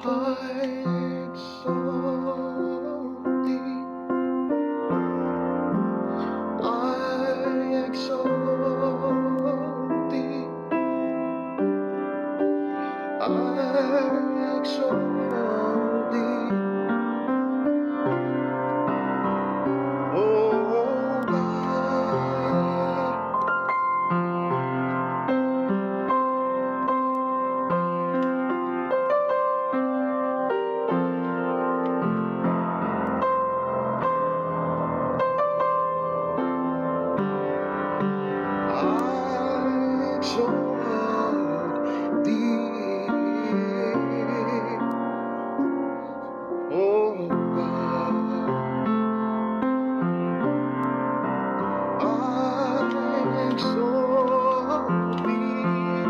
I exalt thee, I exalt thee, I exalt thee, oh God. I exalt thee, oh God. I exalt thee,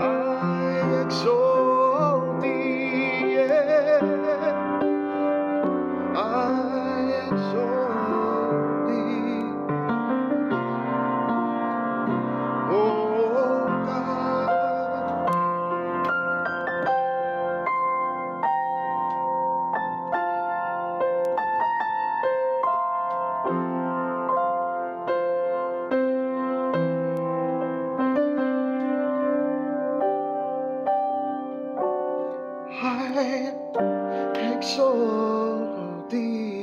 I exalt thee, yeah. I exalt thee, oh God. I exalt thee.